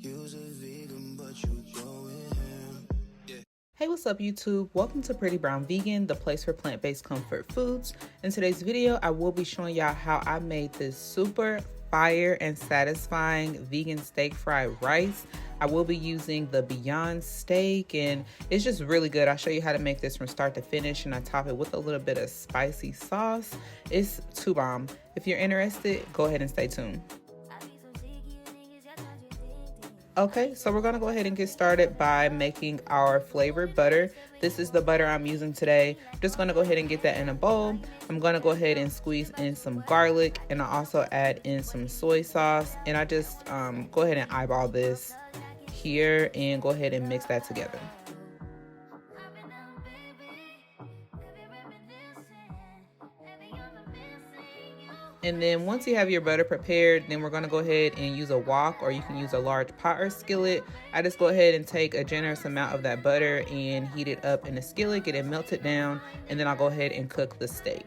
Hey, what's up YouTube? Welcome to Pretty Brown Vegan, the place for plant-based comfort foods. In today's video, I will be showing y'all how I made this super fire and satisfying vegan steak fried rice. I will be using the Beyond steak and it's just really good. I'll show you how to make this from start to finish and I top it with a little bit of spicy sauce. It's too bomb. If you're interested, go ahead and stay tuned. Okay, so we're gonna go ahead and get started by making our flavored butter. This is the butter I'm using today. I'm just gonna go ahead and get that in a bowl. I'm gonna go ahead and squeeze in some garlic and I also add in some soy sauce. And I just go ahead and eyeball this here and go ahead and mix that together. And then once you have your butter prepared, then we're gonna go ahead and use a wok or you can use a large pot or skillet. I just go ahead and take a generous amount of that butter and heat it up in the skillet, get it melted down, and then I'll go ahead and cook the steak.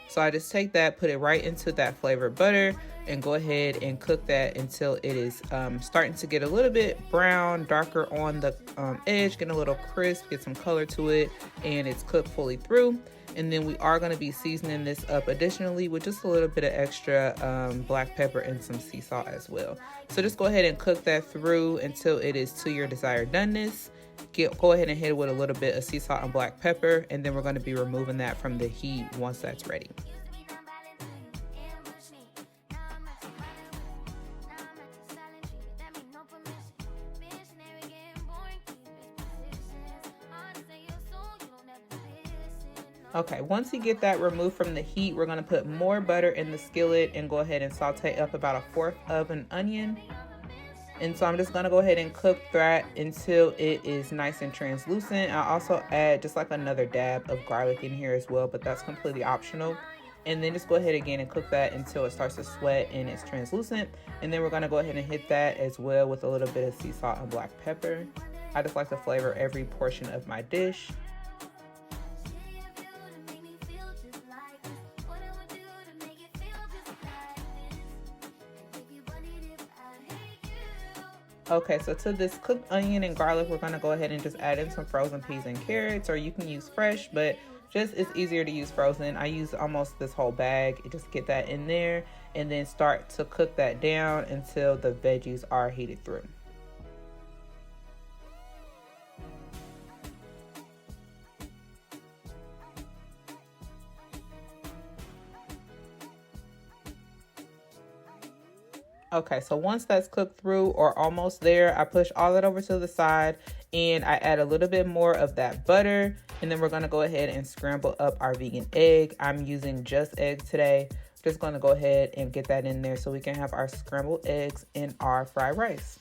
So I just take that, put it right into that flavored butter and go ahead and cook that until it is starting to get a little bit brown, darker on the edge, getting a little crisp, get some color to it, and it's cooked fully through. And then we are going to be seasoning this up additionally with just a little bit of extra black pepper and some sea salt as well. So just go ahead and cook that through until it is to your desired doneness. Go ahead and hit it with a little bit of sea salt and black pepper, and then we're going to be removing that from the heat once that's ready. Okay, once you get that removed from the heat, we're gonna put more butter in the skillet and go ahead and saute up about 1/4 of an onion. And so I'm just gonna go ahead and cook that until it is nice and translucent. I'll also add just like another dab of garlic in here as well, but that's completely optional. And then just go ahead again and cook that until it starts to sweat and it's translucent. And then we're gonna go ahead and hit that as well with a little bit of sea salt and black pepper. I just like to flavor every portion of my dish. Okay, so to this cooked onion and garlic, we're gonna go ahead and just add in some frozen peas and carrots, or you can use fresh, but just it's easier to use frozen. I use almost this whole bag. Just get that in there and then start to cook that down until the veggies are heated through. Okay, so once that's cooked through or almost there, I push all that over to the side and I add a little bit more of that butter. And then we're gonna go ahead and scramble up our vegan egg. I'm using just eggs today. Just gonna go ahead and get that in there so we can have our scrambled eggs in our fried rice.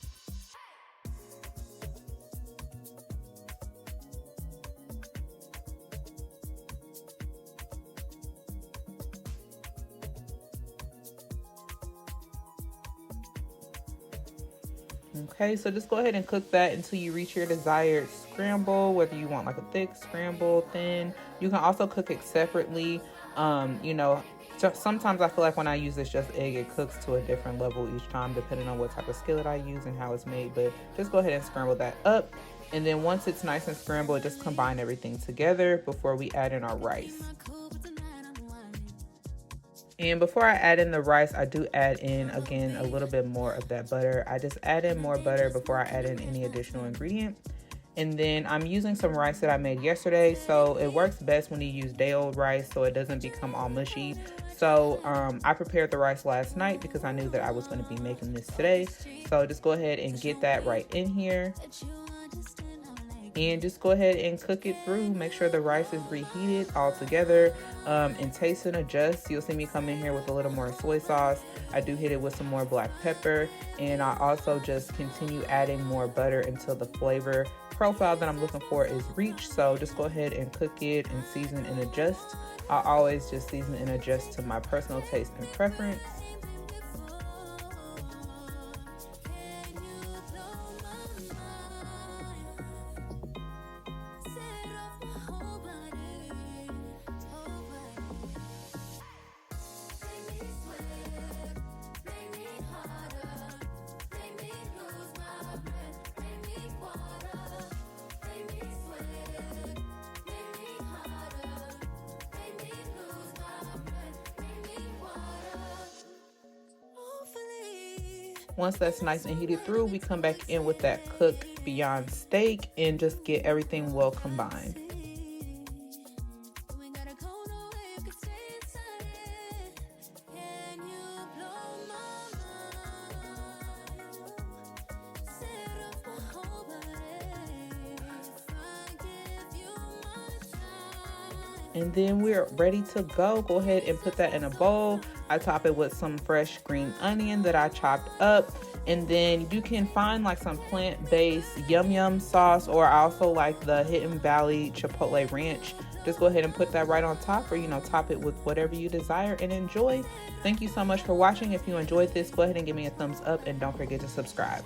Okay, so just go ahead and cook that until you reach your desired scramble, whether you want like a thick scramble, thin. You can also cook it separately. You know, sometimes I feel like when I use this just egg, it cooks to a different level each time depending on what type of skillet I use and how it's made. But just go ahead and scramble that up. And then once it's nice and scrambled, just combine everything together before we add in our rice. And before I add in the rice, I do add in, again, a little bit more of that butter. I just add in more butter before I add in any additional ingredient. And then I'm using some rice that I made yesterday. So it works best when you use day-old rice so it doesn't become all mushy. So I prepared the rice last night because I knew that I was going to be making this today. So just go ahead and get that right in here. And just go ahead and cook it through. Make sure the rice is reheated all together, and taste and adjust. You'll see me come in here with a little more soy sauce. I do hit it with some more black pepper, and I also just continue adding more butter until the flavor profile that I'm looking for is reached. So just go ahead and cook it and season and adjust. I always just season and adjust to my personal taste and preference. Once that's nice and heated through, we come back in with that cook Beyond steak and just get everything well combined. And then we're ready to go. Go ahead and put that in a bowl. I top it with some fresh green onion that I chopped up. And then you can find like some plant-based yum yum sauce, or I also like the Hidden Valley Chipotle Ranch. Just go ahead and put that right on top, or top it with whatever you desire and enjoy. Thank you so much for watching. If you enjoyed this, go ahead and give me a thumbs up and don't forget to subscribe.